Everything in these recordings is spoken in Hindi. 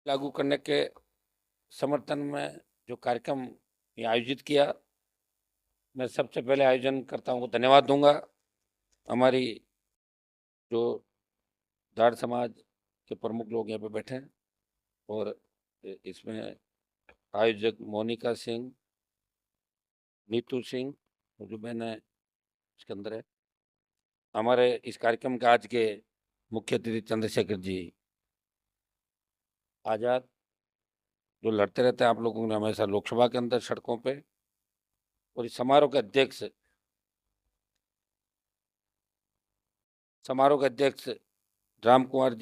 लागू करने के समर्थन में जो कार्यक्रम ये आयोजित किया, मैं सबसे पहले आयोजनकर्ताओं को धन्यवाद दूंगा। हमारी जो जाट समाज के प्रमुख लोग यहाँ पे बैठे हैं और इसमें आयोजक मोनिका सिंह, नीतू सिंह और जो बहन है इसके अंदर है। हमारे इस कार्यक्रम के आज के मुख्य अतिथि चंद्रशेखर जी आजाद, जो लड़ते रहते हैं आप लोगों ने हमेशा लोकसभा के अंदर सड़कों पे, और इस समारोह के अध्यक्ष राम कुमार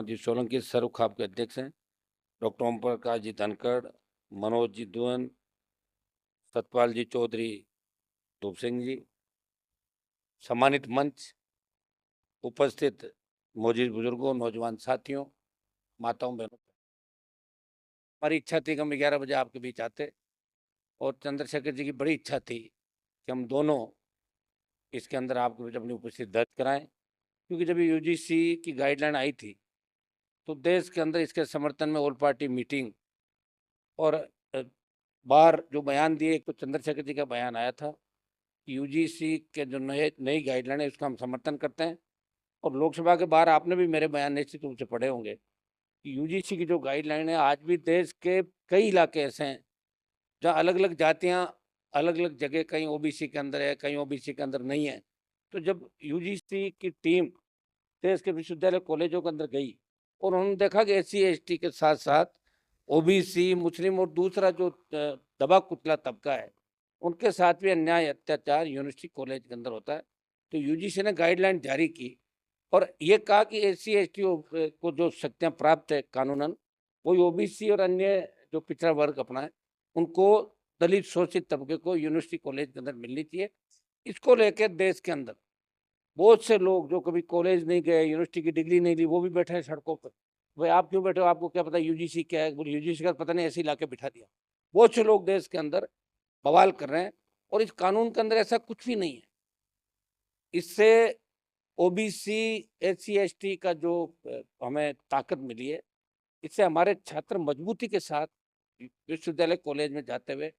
जी सोलंकी सरुखाब के अध्यक्ष हैं। डॉक्टर ओम प्रकाश जी धनखड़, मनोज जी दुअन, सतपाल जी चौधरी, धूप सिंह जी, सम्मानित मंच, उपस्थित मौजूद बुजुर्गों, नौजवान साथियों, माताओं बहनों, हमारी इच्छा थी कि हम 11 बजे आपके बीच आते और चंद्रशेखर जी की बड़ी इच्छा थी कि हम दोनों इसके अंदर आपके बीच अपनी उपस्थिति दर्ज कराएं, क्योंकि जब यूजीसी की गाइडलाइन आई थी तो देश के अंदर इसके समर्थन में ऑल पार्टी मीटिंग और बाहर जो बयान दिए, एक तो चंद्रशेखर जी का बयान आया था कि यूजीसी के जो नई गाइडलाइन है उसका हम समर्थन करते हैं, और लोकसभा के बाहर आपने भी मेरे बयान निश्चित रूप से पढ़े होंगे कि यूजीसी की जो गाइडलाइन है, आज भी देश के कई इलाके ऐसे हैं जहाँ अलग अलग जातियाँ अलग अलग जगह, कहीं ओबीसी के अंदर है, कहीं ओबीसी के अंदर नहीं है। तो जब यूजीसी की टीम देश के विश्वविद्यालय कॉलेजों के अंदर गई और उन्होंने देखा कि एससी एसटी के साथ साथ ओबीसी, मुस्लिम और दूसरा जो दबा कुचला तबका है उनके साथ भी अन्याय अत्याचार यूनिवर्सिटी कॉलेज के अंदर होता है, तो यूजीसी ने गाइडलाइन जारी की और ये कहा कि एससी एसटी को जो शक्तियां प्राप्त है कानूनन, वो ओबीसी और अन्य जो पिछड़ा वर्ग अपना है उनको, दलित शोषित तबके को यूनिवर्सिटी कॉलेज के अंदर मिलनी चाहिए। इसको लेकर देश के अंदर बहुत से लोग जो कभी कॉलेज नहीं गए, यूनिवर्सिटी की डिग्री नहीं ली, वो भी बैठे हैं सड़कों पर। भाई आप क्यों बैठे हो, आपको क्या पता यूजीसी क्या है? बोले यूजीसी का पता नहीं, ऐसे ही लाके बिठा दिया। बहुत से लोग देश के अंदर बवाल कर रहे हैं और इस कानून के अंदर ऐसा कुछ भी नहीं है। इससे ओबीसी एससी एसटी का जो हमें ताकत मिली है, इससे हमारे छात्र मजबूती के साथ विश्वविद्यालय कॉलेज में जाते हुए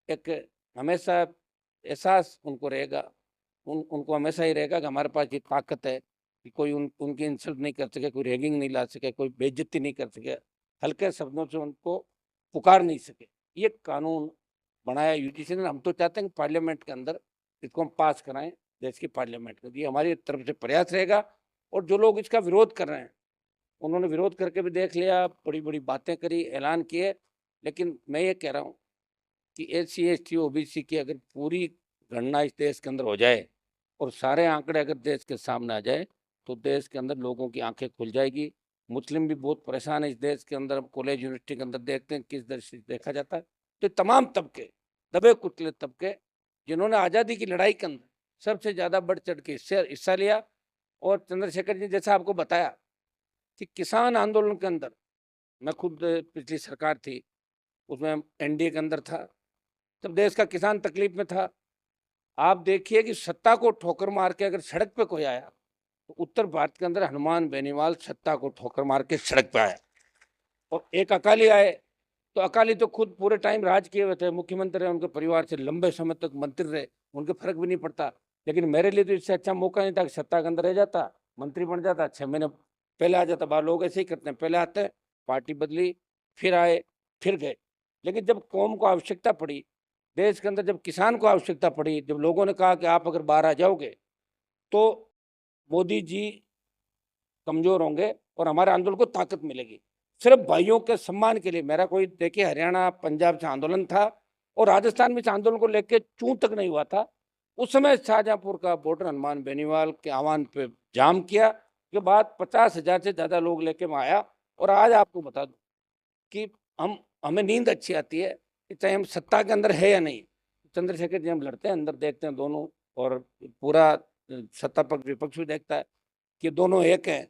एक हमेशा एहसास उनको रहेगा, उनको हमेशा ही रहेगा कि हमारे पास ये ताकत है कि कोई उनकी इंसल्ट नहीं कर सके, कोई रैगिंग नहीं ला सके, कोई बेइज्जती नहीं कर सके, हल्के शब्दों से उनको पुकार नहीं सके। ये कानून बनाया यूजीसी ने। हम तो चाहते हैं कि पार्लियामेंट के अंदर इसको हम पास कराएं, देश की पार्लियामेंट में। ये हमारी तरफ से प्रयास रहेगा। और जो लोग इसका विरोध कर रहे हैं, उन्होंने विरोध करके भी देख लिया, बड़ी बड़ी बातें करी, ऐलान किए, लेकिन मैं ये कह रहा हूँ कि एससी एसटी ओबीसी की अगर पूरी गणना इस देश के अंदर हो जाए और सारे आंकड़े अगर देश के सामने आ जाए तो देश के अंदर लोगों की आंखें खुल जाएगी। मुस्लिम भी बहुत परेशान है इस देश के अंदर, कॉलेज यूनिवर्सिटी के अंदर देखते हैं किस दृष्टि से देखा जाता है। तो तमाम तबके, दबे कुचले तबके, जिन्होंने आज़ादी की लड़ाई के अंदर सबसे ज़्यादा बढ़ चढ़ के हिस्सा लिया, और चंद्रशेखर जी जैसा आपको बताया कि किसान आंदोलन के अंदर, मैं खुद पिछली सरकार थी उसमें एनडीए के अंदर था, तब देश का किसान तकलीफ में था। आप देखिए कि सत्ता को ठोकर मार के अगर सड़क पे कोई आया तो उत्तर भारत के अंदर हनुमान बेनीवाल सत्ता को ठोकर मार के सड़क पे आया। और एक अकाली आए तो अकाली तो खुद पूरे टाइम राज किए हुए थे, मुख्यमंत्री रहे, उनके परिवार से लंबे समय तक मंत्री रहे, उनके फर्क भी नहीं पड़ता। लेकिन मेरे लिए तो इससे अच्छा मौका नहीं था कि सत्ता के अंदर रह जाता, मंत्री बन जाता, 6 महीने पहले आ जाता। बाहर लोग ऐसे ही करते हैं, पहले आते हैं, पार्टी बदली, फिर आए, फिर गए। लेकिन जब कौम को आवश्यकता पड़ी, देश के अंदर जब किसान को आवश्यकता पड़ी, जब लोगों ने कहा कि आप अगर बाहर आ जाओगे तो मोदी जी कमजोर होंगे और हमारे आंदोलन को ताकत मिलेगी। सिर्फ भाइयों के सम्मान के लिए मेरा कोई, देखिए हरियाणा पंजाब से आंदोलन था और राजस्थान में इस आंदोलन को लेकर चूं तक नहीं हुआ था। उस समय शाहजहांपुर का बॉर्डर हनुमान बेनीवाल के आह्वान पे जाम किया, के बाद 50,000 से ज्यादा लोग लेके मैं आया। और आज आपको बता दूं कि हमें नींद अच्छी आती है कि चाहे हम सत्ता के अंदर है या नहीं, चंद्रशेखर जी हम लड़ते हैं, अंदर देखते हैं दोनों, और पूरा सत्ता पक्ष विपक्ष भी देखता है कि दोनों एक हैं।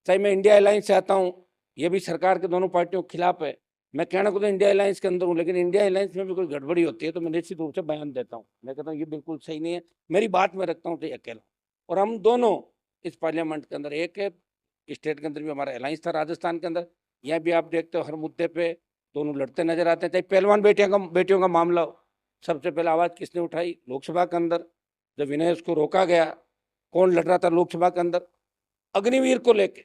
चाहे मैं इंडिया अलायंस से आता हूँ, ये भी सरकार के दोनों पार्टियों के खिलाफ है। मैं कहना को तो इंडिया अलायंस के अंदर हूँ, लेकिन इंडिया अलायंस में भी कोई गड़बड़ी होती है तो मैं निश्चित रूप से बयान देता हूँ। मैं कहता हूँ ये बिल्कुल सही नहीं है, मेरी बात में रखता हूँ तो अकेला। और हम दोनों इस पार्लियामेंट के अंदर एक है। स्टेट के अंदर भी हमारा अलायंस था राजस्थान के अंदर, यहाँ भी आप देखते हो हर मुद्दे पे दोनों लड़ते नजर आते हैं। चाहे पहलवान बेटियों का मामला हो, सबसे पहले आवाज किसने उठाई? लोकसभा के अंदर। जब विनय उसको रोका गया, कौन लड़ रहा था लोकसभा के अंदर? अग्निवीर को लेके।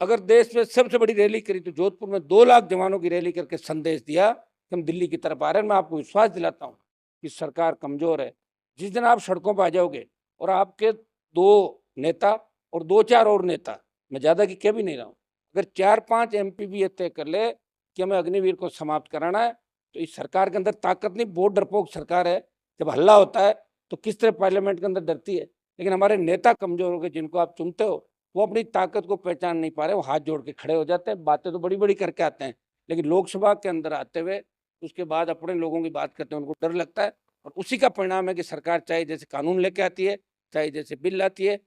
अगर देश में सबसे बड़ी रैली करी तो जोधपुर में 2 लाख जवानों की रैली करके संदेश दिया कि हम दिल्ली की तरफ आ रहे हैं। मैं आपको विश्वास दिलाता हूँ कि सरकार कमजोर है। जिस दिन आप सड़कों पर आ जाओगे और आपके 2 नेता और 2-4 और नेता, मैं ज्यादा की कह भी नहीं रहा हूँ, अगर 4-5 MP भी ये तय कर ले कि हमें अग्निवीर को समाप्त कराना है, तो इस सरकार के अंदर ताकत नहीं, बहुत डरपोक सरकार है। जब हल्ला होता है तो किस तरह पार्लियामेंट के अंदर डरती है। लेकिन हमारे नेता कमजोर हो गए, जिनको आप चुनते हो वो अपनी ताकत को पहचान नहीं पा रहे, वो हाथ जोड़ के खड़े हो जाते हैं। बातें तो बड़ी बड़ी करके आते हैं, लेकिन लोकसभा के अंदर आते हुए उसके बाद अपने लोगों की बात करते हैं, उनको डर लगता है। और उसी का परिणाम है कि सरकार चाहे जैसे कानून लेके आती है, चाहे जैसे बिल लाती है।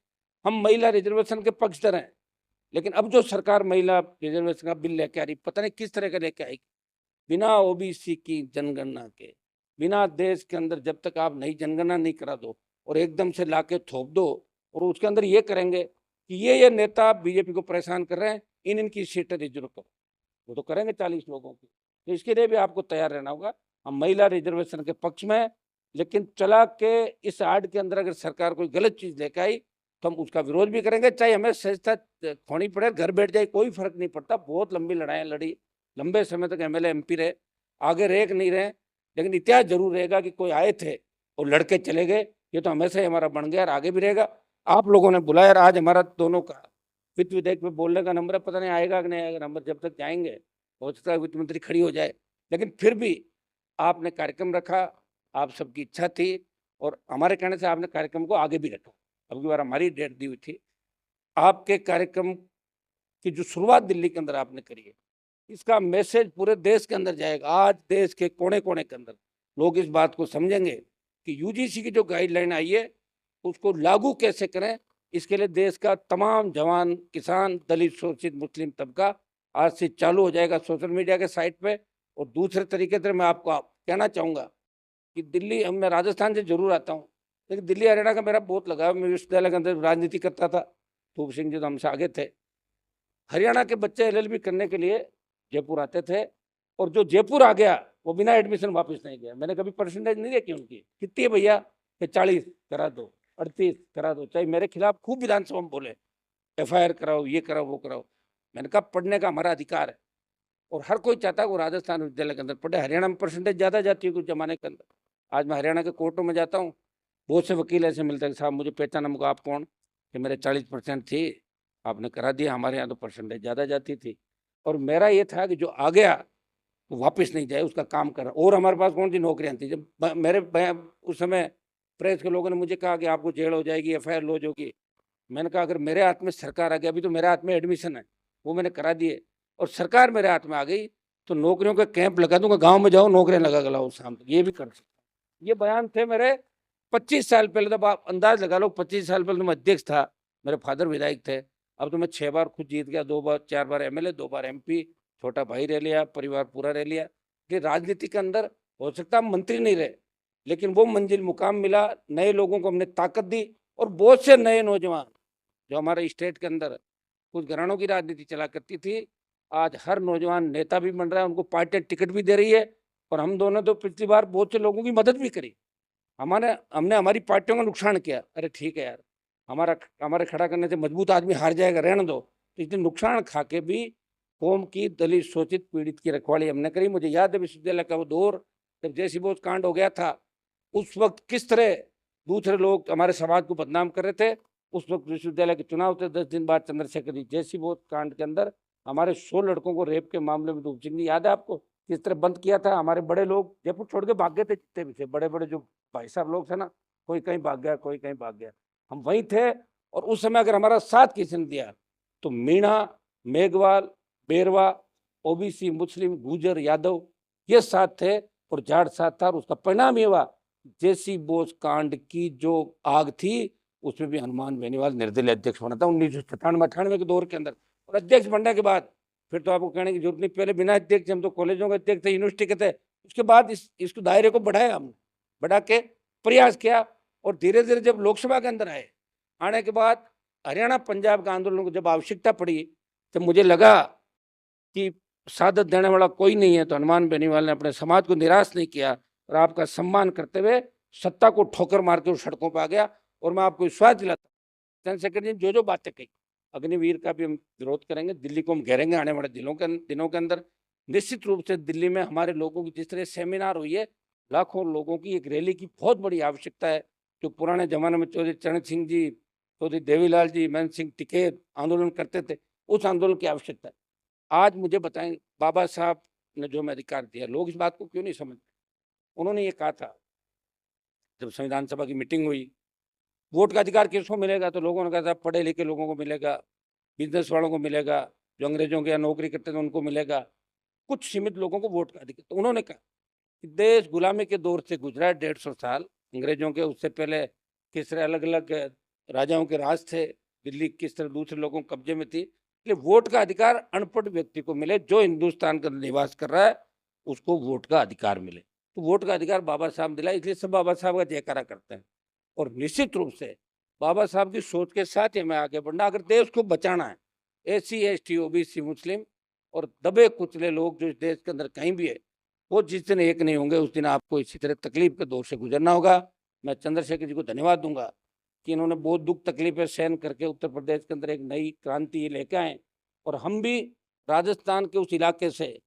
हम महिला रिजर्वेशन के पक्षधर हैं, लेकिन अब जो सरकार महिला रिजर्वेशन का बिल लेके आ रही, पता नहीं किस तरह का लेके आएगी। बिना OBC की जनगणना के, बिना देश के अंदर जब तक आप नई जनगणना नहीं करा दो और एकदम से लाके थोप दो और उसके अंदर ये करेंगे कि ये नेता बीजेपी को परेशान कर रहे हैं, इनकी सीटें रिजर्व करो, वो तो करेंगे 40 लोगों की। तो इसके लिए भी आपको तैयार रहना होगा। हम महिला रिजर्वेशन के पक्ष में हैं, लेकिन चला के इस आड़ के अंदर अगर सरकार कोई गलत चीज लेकर आई तो हम उसका विरोध भी करेंगे, चाहे हमें सहजता खोनी पड़े, घर बैठ जाए, कोई फर्क नहीं पड़ता। बहुत लंबी लड़ाइयाँ लड़ी, लंबे समय तक MLA MP रहे, आगे रहे कि नहीं रहे, लेकिन इतिहास जरूर रहेगा कि कोई आए थे और लड़के चले गए। ये तो हमेशा ही हमारा बन गया और आगे भी रहेगा। आप लोगों ने बुलाया, आज हमारा दोनों का वित्त विधेयक में बोलने का नंबर, पता नहीं आएगा कि नहीं आएगा नंबर, जब तक जाएंगे हो सकता है वित्त मंत्री खड़ी हो जाए। लेकिन फिर भी आपने कार्यक्रम रखा, आप सबकी इच्छा थी और हमारे कहने से आपने कार्यक्रम को आगे भी रखा। अब की बार हमारी डेट दी हुई थी। आपके कार्यक्रम की जो शुरुआत दिल्ली के अंदर आपने करी है, इसका मैसेज पूरे देश के अंदर जाएगा। आज देश के कोने कोने के अंदर लोग इस बात को समझेंगे कि UGC की जो गाइडलाइन आई है उसको लागू कैसे करें। इसके लिए देश का तमाम जवान, किसान, दलित, शोषित, मुस्लिम तबका आज से चालू हो जाएगा सोशल मीडिया के साइट पे। और दूसरे तरीके से मैं आपको कहना चाहूँगा कि दिल्ली, मैं राजस्थान से जरूर आता हूँ, लेकिन दिल्ली हरियाणा का मेरा बहुत लगाव। मैं विश्वविद्यालय के अंदर राजनीति करता था, धूप सिंह जी तो हमसे आगे थे। हरियाणा के बच्चे LLB करने के लिए जयपुर आते थे, और जो जयपुर आ गया वो बिना एडमिशन वापस नहीं गया। मैंने कभी परसेंटेज नहीं देखी उनकी, कितनी है भैया, 40 करा दो, 38 करा दो, चाहे मेरे खिलाफ खूब विधानसभा में बोले FIR कराओ, ये कराओ, वो कराओ। मैंने कहा पढ़ने का हमारा अधिकार है और हर कोई चाहता है वो राजस्थान विद्यालय के अंदर पढ़े। हरियाणा में परसेंटेज ज़्यादा जाती है कुछ जमाने के अंदर। आज मैं हरियाणा के कोर्टों में जाता हूँ, बहुत से वकील ऐसे मिलते हैं, साहब मुझे पहचाना, मुझे आप कौन, कि मेरे 40% थी, आपने करा दिया। हमारे यहाँ तो परसेंटेज ज़्यादा जाती थी और मेरा ये था कि जो आ गया वो वापस नहीं जाए, उसका काम कर। और हमारे पास कौन सी नौकरियाँ थी। जब मेरे उस समय प्रेस के लोगों ने मुझे कहा कि आपको जेल हो जाएगी, FIR लॉज होगी, मैंने कहा अगर मेरे हाथ में सरकार आ गई, अभी तो मेरे हाथ में एडमिशन है, वो मैंने करा दिए, और सरकार मेरे हाथ में आ गई तो नौकरियों का कैंप लगा दूंगा, गांव में जाओ नौकरियां लगा के लाओ शाम तक, ये भी कर सकता। ये बयान थे मेरे 25 साल पहले। तब आप अंदाज लगा लो, 25 साल पहले तो मैं अध्यक्ष था, मेरे फादर विधायक थे। अब तो मैं 6 बार खुद जीत गया, 2 बार 4 बार MLA, 2 बार MP, छोटा भाई रह लिया, परिवार पूरा रह लिया। कि राजनीति के अंदर हो सकता हम मंत्री नहीं रहे, लेकिन वो मंजिल मुकाम मिला, नए लोगों को हमने ताकत दी। और बहुत से नए नौजवान जो हमारे स्टेट के अंदर कुछ घरानों की राजनीति चला करती थी, आज हर नौजवान नेता भी बन रहा है, उनको पार्टी टिकट भी दे रही है। और हम दोनों तो पिछली बार बहुत से लोगों की मदद भी करी। हमने हमारी पार्टियों का नुकसान किया, अरे ठीक है यार, हमारे खड़ा करने से मजबूत आदमी हार जाएगा, रहने दो। तो इतने नुकसान खा के भी कौम की, दलित, शोषित, पीड़ित की रखवाली हमने करी। मुझे याद है विश्वविद्यालय का वो दौर, जब JC बोस कांड हो गया था, उस वक्त किस तरह दूसरे लोग हमारे समाज को बदनाम कर रहे थे। उस वक्त विश्वविद्यालय के चुनाव थे, 10 दिन बाद चंद्रशेखर जी, JC बोस कांड के अंदर हमारे 100 लड़कों को रेप के मामले में धूप सिंह जी, याद है आपको, किस तरह बंद किया था। हमारे बड़े लोग जयपुर छोड़ के भाग गए थे, जितने भी थे बड़े बड़े जो भाई साहब लोग थे ना, कोई कहीं भाग गया, कोई कहीं भाग गया, हम वहीं थे। और उस समय अगर हमारा साथ किसी ने दिया तो मीणा, मेघवाल, बेरवा, OBC, मुस्लिम, गुजर, यादव, ये साथ थे और जाट साथ था। और उसका परिणाम ये हुआ, JC बोस कांड की जो आग थी उसमें भी हनुमान बेनीवाल निर्दलीय अध्यक्ष बना था 1997-98 के दौर के अंदर। और अध्यक्ष बनने के बाद फिर तो आपको कहने की जरूरत नहीं, पहले बिना अध्यक्ष, हम तो कॉलेजों के अध्यक्ष थे, यूनिवर्सिटी के थे। उसके बाद इसको दायरे को बढ़ाया, हमने बढ़ा के प्रयास किया। और धीरे धीरे जब लोकसभा के अंदर आने के बाद हरियाणा पंजाब का आंदोलन को जब आवश्यकता पड़ी, जब मुझे लगा कि सादत देने वाला कोई नहीं है, तो हनुमान बेनीवाल ने अपने समाज को निराश नहीं किया और आपका सम्मान करते हुए सत्ता को ठोकर मार के उस सड़कों पर आ गया। और मैं आपको विश्वास दिलाता हूँ, चंद्रशेखर जी जो जो बातें कही, अग्निवीर का भी हम विरोध करेंगे, दिल्ली को हम घेरेंगे आने वाले दिनों के अंदर। निश्चित रूप से दिल्ली में हमारे लोगों की जिस तरह सेमिनार हुई है, लाखों लोगों की एक रैली की बहुत बड़ी आवश्यकता है। जो पुराने जमाने में चौधरी चरण सिंह जी, चौधरी देवीलाल जी, महेंद्र सिंह टिकैत आंदोलन करते थे, उस आंदोलन की आवश्यकता है। आज मुझे बताएं, बाबा साहब ने जो हमें अधिकार दिया, लोग इस बात को क्यों नहीं समझते? उन्होंने ये कहा था जब संविधान सभा की मीटिंग हुई, वोट का अधिकार किसको मिलेगा? तो लोगों ने कहा था पढ़े लिखे लोगों को मिलेगा, बिजनेस वालों को मिलेगा, जो अंग्रेजों के यहाँ नौकरी करते थे उनको मिलेगा, कुछ सीमित लोगों को वोट का अधिकार। तो उन्होंने कहा कि देश गुलामी के दौर से गुजरा है 150 साल अंग्रेजों के, उससे पहले किस तरह अलग अलग राजाओं के राज थे, दिल्ली किस तरह दूसरे लोगों के कब्जे में थी। इसलिए वोट का अधिकार अनपढ़ व्यक्ति को मिले, जो हिंदुस्तान का निवास कर रहा है उसको वोट का अधिकार मिले। तो वोट का अधिकार बाबा साहब दिला, इसलिए सब बाबा साहब का जयकारा करते हैं। और निश्चित रूप से बाबा साहब की सोच के साथ ही हमें आगे बढ़ना, अगर देश को बचाना है। SC ST OBC मुस्लिम और दबे कुचले लोग जो इस देश के अंदर कहीं भी है, वो जिस दिन एक नहीं होंगे उस दिन आपको इसी तरह तकलीफ के दौर से गुजरना होगा। मैं चंद्रशेखर जी को धन्यवाद दूंगा कि इन्होंने बहुत दुख तकलीफें सहन करके उत्तर प्रदेश के अंदर एक नई क्रांति लेके आए। और हम भी राजस्थान के उस इलाके से,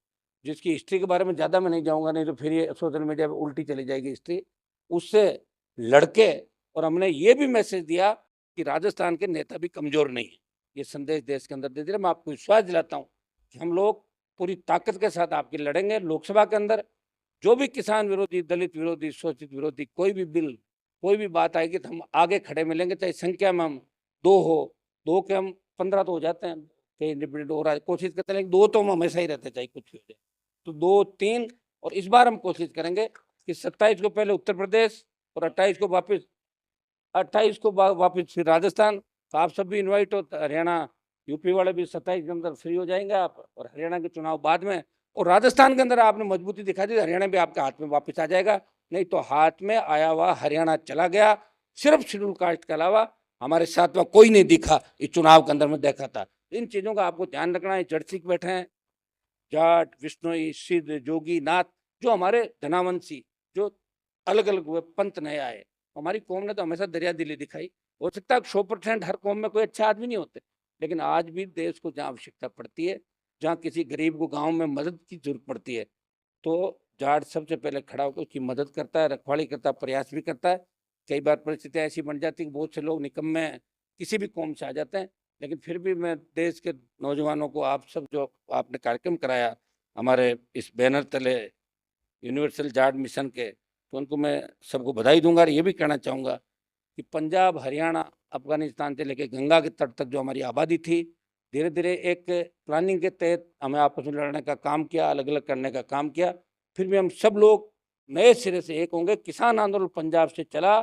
जिसकी हिस्ट्री के बारे में ज़्यादा मैं नहीं जाऊँगा, नहीं तो फिर ये सोशल मीडिया पर उल्टी चली जाएगी हिस्ट्री, उससे लड़के। और हमने ये भी मैसेज दिया कि राजस्थान के नेता भी कमज़ोर नहीं है, ये संदेश देश के अंदर दे दिया। मैं आपको विश्वास दिलाता हूँ कि हम लोग पूरी ताकत के साथ आपके लड़ेंगे। लोकसभा के अंदर जो भी किसान विरोधी, दलित विरोधी, शोषित विरोधी कोई भी बिल, कोई भी बात आएगी तो हम आगे खड़े मिलेंगे। चाहे संख्या में हम 2 हो, 2 के हम 15 तो हो जाते हैं, कई इंडिपेंडेंट हो रहा है, कोशिश करते हैं, लेकिन 2 तो हम हमेशा ही रहते चाहे कुछ भी हो जाए। तो 2 3 और इस बार हम कोशिश करेंगे कि 27 को पहले उत्तर प्रदेश और 28 को वापस फिर राजस्थान। तो आप सब भी इन्वाइट हो, हरियाणा यूपी वाले भी 27 के अंदर फ्री हो जाएंगे आप, और हरियाणा के चुनाव बाद में। और राजस्थान के अंदर आपने मजबूती दिखा दी, हरियाणा भी आपके हाथ में वापस आ जाएगा। नहीं तो हाथ में आया हुआ हरियाणा चला गया, सिर्फ शेड्यूल कास्ट के अलावा हमारे साथ में कोई नहीं दिखा। इस चुनाव के अंदर में देखा था। इन चीज़ों का आपको ध्यान रखना है। जड़ सिख बैठे हैं, जाट, विष्णोई, सिद्ध, जोगी, नाथ, जो हमारे धनावंशी, जो अलग अलग हुए पंथ नए आए। हमारी कौम ने तो हमेशा दरिया दिली दिखाई। हो सकता है 100% हर कौम में कोई अच्छा आदमी नहीं होते, लेकिन आज भी देश को जहाँ आवश्यकता पड़ती है, जहाँ किसी गरीब को गांव में मदद की जरूरत पड़ती है, तो जाट सबसे पहले खड़ा होकर उसकी मदद करता है, रखवाली करता है, प्रयास भी करता है। कई बार परिस्थितियाँ ऐसी बन जाती कि बहुत से लोग निकम्मे किसी भी कौम से आ जाते हैं, लेकिन फिर भी मैं देश के नौजवानों को, आप सब जो आपने कार्यक्रम कराया हमारे इस बैनर तले यूनिवर्सल जाट मिशन के, तो उनको मैं सबको बधाई दूंगा। और ये भी कहना चाहूँगा कि पंजाब, हरियाणा, अफगानिस्तान से लेकर गंगा के तट तक जो हमारी आबादी थी, धीरे धीरे एक प्लानिंग के तहत हमें आपस में लड़ने का काम किया, अलग अलग करने का काम किया। फिर भी हम सब लोग नए सिरे से एक होंगे। किसान आंदोलन पंजाब से चला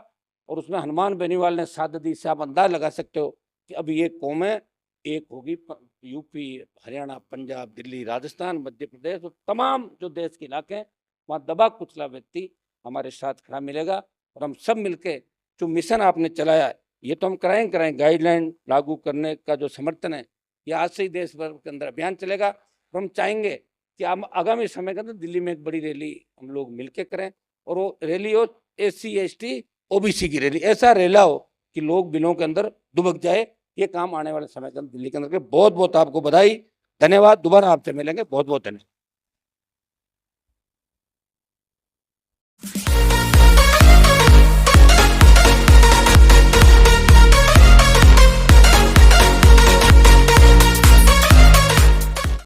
और उसमें हनुमान बेनीवाल ने साथ दी। से आप अंदाज लगा सकते हो कि अब ये कौमें एक होगी। यूपी, हरियाणा, पंजाब, दिल्ली, राजस्थान, मध्य प्रदेश और तमाम जो देश के इलाके हैं, वहाँ दबा कुचला व्यक्ति हमारे साथ खड़ा मिलेगा। और हम सब मिलके जो मिशन आपने चलाया है, ये तो हम कराएंगे। गाइडलाइन लागू करने का जो समर्थन है, ये आज से ही देश भर के अंदर अभियान चलेगा। और हम चाहेंगे कि हम आगामी समय के अंदर दिल्ली में एक बड़ी रैली हम लोग मिलकर करें, और वो रैली हो SC ST OBC की रैली। ऐसा रैला हो कि लोग बिलों के अंदर दुबक जाए। ये काम आने वाले समय के अंदर दिल्ली के अंदर के। बहुत बहुत आपको बधाई, धन्यवाद। दोबारा आपसे मिलेंगे। बहुत बहुत धन्यवाद।